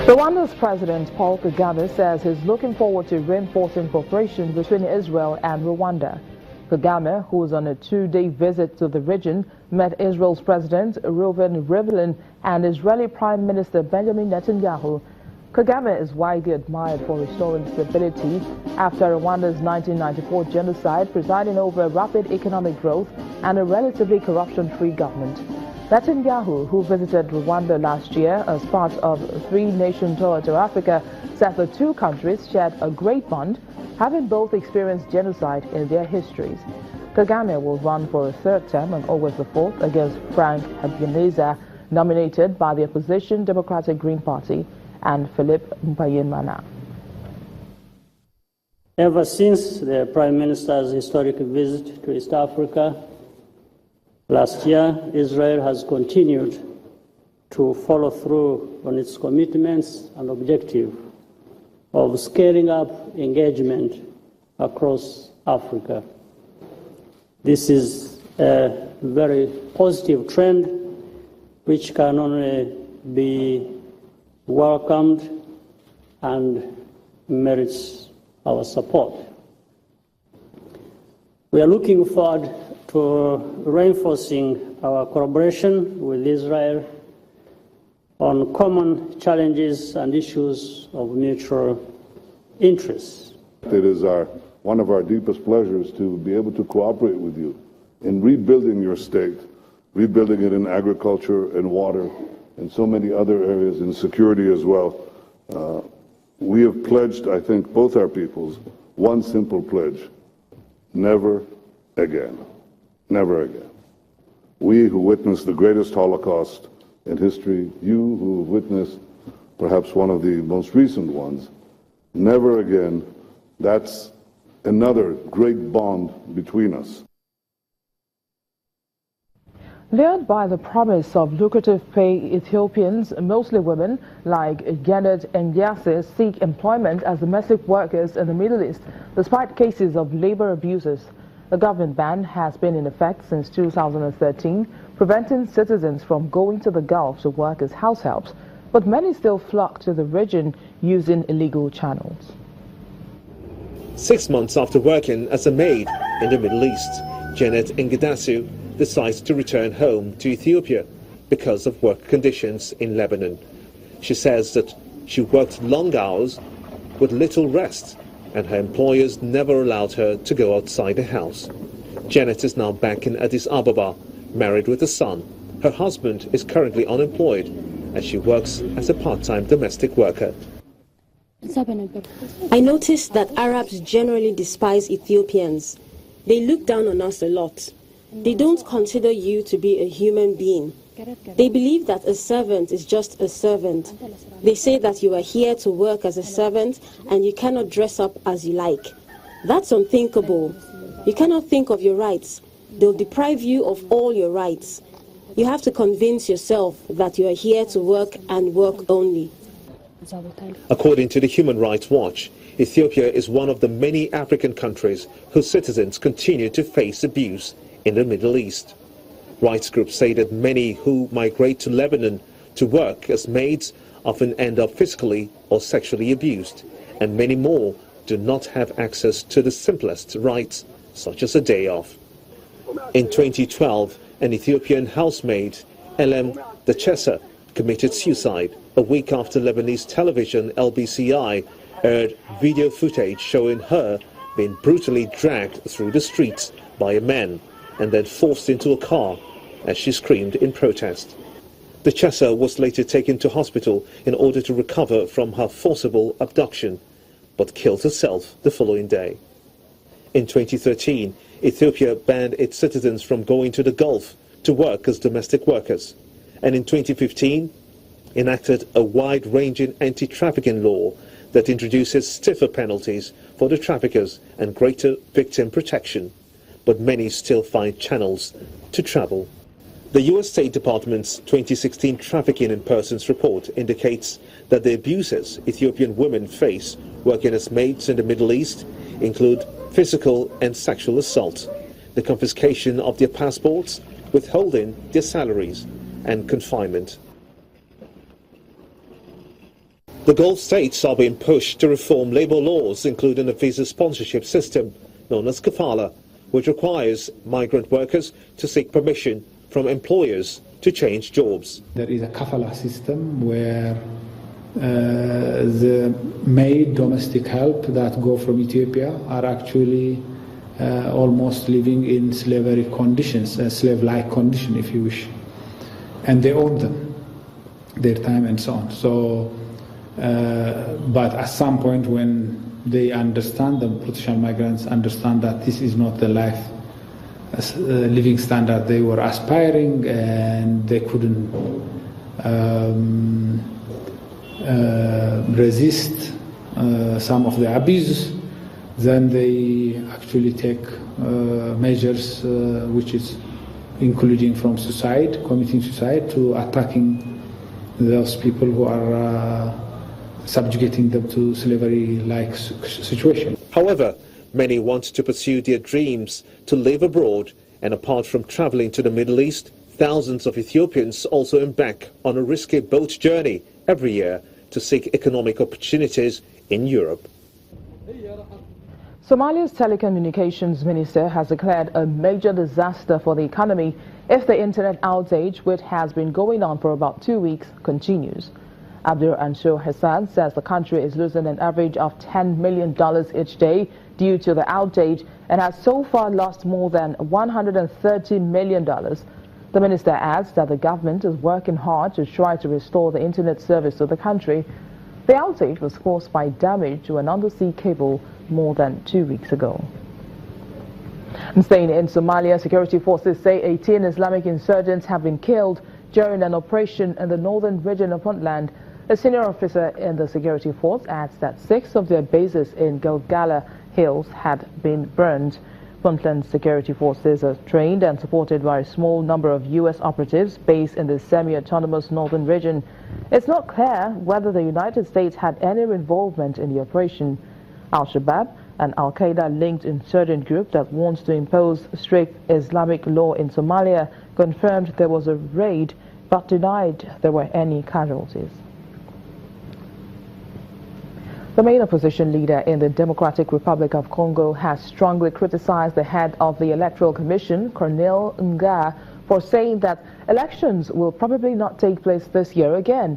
Rwanda's President Paul Kagame says he's looking forward to reinforcing cooperation between Israel and Rwanda. Kagame, who is on a 2-day visit to the region, met Israel's President Reuven and Israeli Prime Minister Benjamin Netanyahu. Kagame is widely admired for restoring stability after Rwanda's 1994 genocide, presiding over rapid economic growth and a relatively corruption-free government. Netanyahu, who visited Rwanda last year as part of a 3-nation tour to Africa, said the two countries shared a great bond, having both experienced genocide in their histories. Kagame will run for a 3rd term on August the 4th against Frank Habineza, nominated by the opposition Democratic Green Party, and Philip Mpayimana. Ever since the Prime Minister's historic visit to East Africa last year, Israel has continued to follow through on its commitments and objective of scaling up engagement across Africa. This is a very positive trend which can only be welcomed and merits our support. We are looking forward to reinforcing our collaboration with Israel on common challenges and issues of mutual interest. It is one of our deepest pleasures to be able to cooperate with you in rebuilding your state, rebuilding it in agriculture and water and so many other areas, in security as well. We have pledged, I think, both our peoples, one simple pledge: never again. Never again. We who witnessed the greatest Holocaust in history, you who have witnessed perhaps one of the most recent ones, never again. That's another great bond between us. Lured by the promise of lucrative pay, Ethiopians, mostly women, like Janet and Yasser, seek employment as domestic workers in the Middle East, despite cases of labor abuses. The government ban has been in effect since 2013, preventing citizens from going to the Gulf to work as house helps, but many still flock to the region using illegal channels. 6 months after working as a maid in the Middle East, Janet Ngadasu decides to return home to Ethiopia because of work conditions in Lebanon. She says that she worked long hours with little rest, and her employers never allowed her to go outside the house. Janet is now back in Addis Ababa, married with a son. Her husband is currently unemployed, and she works as a part-time domestic worker. I noticed that Arabs generally despise Ethiopians. They look down on us a lot. They don't consider you to be a human being. They believe that a servant is just a servant. They say that you are here to work as a servant and you cannot dress up as you like. That's unthinkable. You cannot think of your rights. They'll deprive you of all your rights. You have to convince yourself that you are here to work and work only. According to the Human Rights Watch, Ethiopia is one of the many African countries whose citizens continue to face abuse in the Middle East. Rights groups say that many who migrate to Lebanon to work as maids often end up physically or sexually abused, and many more do not have access to the simplest rights, such as a day off. In 2012, an Ethiopian housemaid, Elem Dachesa, committed suicide a week after Lebanese television LBCI aired video footage showing her being brutally dragged through the streets by a man and then forced into a car as she screamed in protest. Dachesa was later taken to hospital in order to recover from her forcible abduction, but killed herself the following day. In 2013, Ethiopia banned its citizens from going to the Gulf to work as domestic workers, and in 2015 enacted a wide-ranging anti-trafficking law that introduces stiffer penalties for the traffickers and greater victim protection, but many still find channels to travel. The U.S. State Department's 2016 Trafficking in Persons report indicates that the abuses Ethiopian women face working as maids in the Middle East include physical and sexual assault, the confiscation of their passports, withholding their salaries, and confinement. The Gulf states are being pushed to reform labour laws, including a visa sponsorship system known as kafala, which requires migrant workers to seek permission from employers to change jobs. There is a kafala system where the maid domestic help that go from Ethiopia are actually almost living in slavery conditions, slave-like condition if you wish, and they own them, their time and so on. So, but at some point when they understand, the potential migrants understand that this is not the life living standard they were aspiring, and they couldn't resist some of the abuse, then they actually take measures which is including from suicide, committing suicide, to attacking those people who are subjugating them to slavery-like situation. However, many want to pursue their dreams to live abroad, and apart from travelling to the Middle East, thousands of Ethiopians also embark on a risky boat journey every year to seek economic opportunities in Europe. Somalia's telecommunications minister has declared a major disaster for the economy if the internet outage, which has been going on for about 2 weeks, continues. Abdur Ansur Hassan says the country is losing an average of $10 million each day due to the outage and has so far lost more than $130 million. The minister adds that the government is working hard to try to restore the internet service to the country. The outage was caused by damage to an undersea cable more than 2 weeks ago. Staying in Somalia, security forces say 18 Islamic insurgents have been killed during an operation in the northern region of Puntland. A senior officer in the security force adds that 6 of their bases in Gilgala Hills had been burned. Puntland security forces are trained and supported by a small number of U.S. operatives based in the semi-autonomous northern region. It's not clear whether the United States had any involvement in the operation. Al-Shabaab, an Al-Qaeda-linked insurgent group that wants to impose strict Islamic law in Somalia, confirmed there was a raid but denied there were any casualties. The main opposition leader in the Democratic Republic of Congo has strongly criticized the head of the Electoral Commission, Corneille Nga, for saying that elections will probably not take place this year again.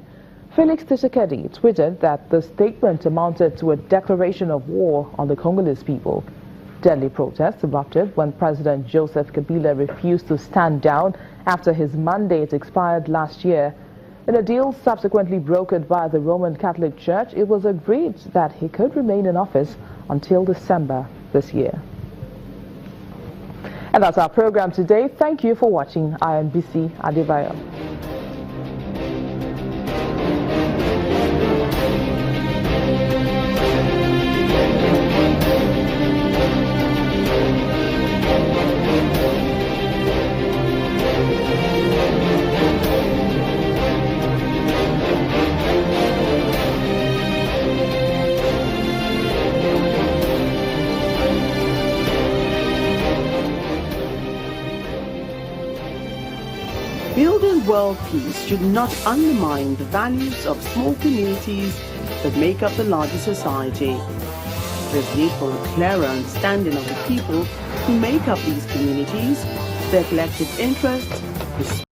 Felix Tshisekedi tweeted that the statement amounted to a declaration of war on the Congolese people. Deadly protests erupted when President Joseph Kabila refused to stand down after his mandate expired last year. In a deal subsequently brokered by the Roman Catholic Church, it was agreed that he could remain in office until December this year. And that's our program today. Thank you for watching. I am BC Adebayo. Building world peace should not undermine the values of small communities that make up the larger society. There's need for a clearer understanding of the people who make up these communities, their collective interests,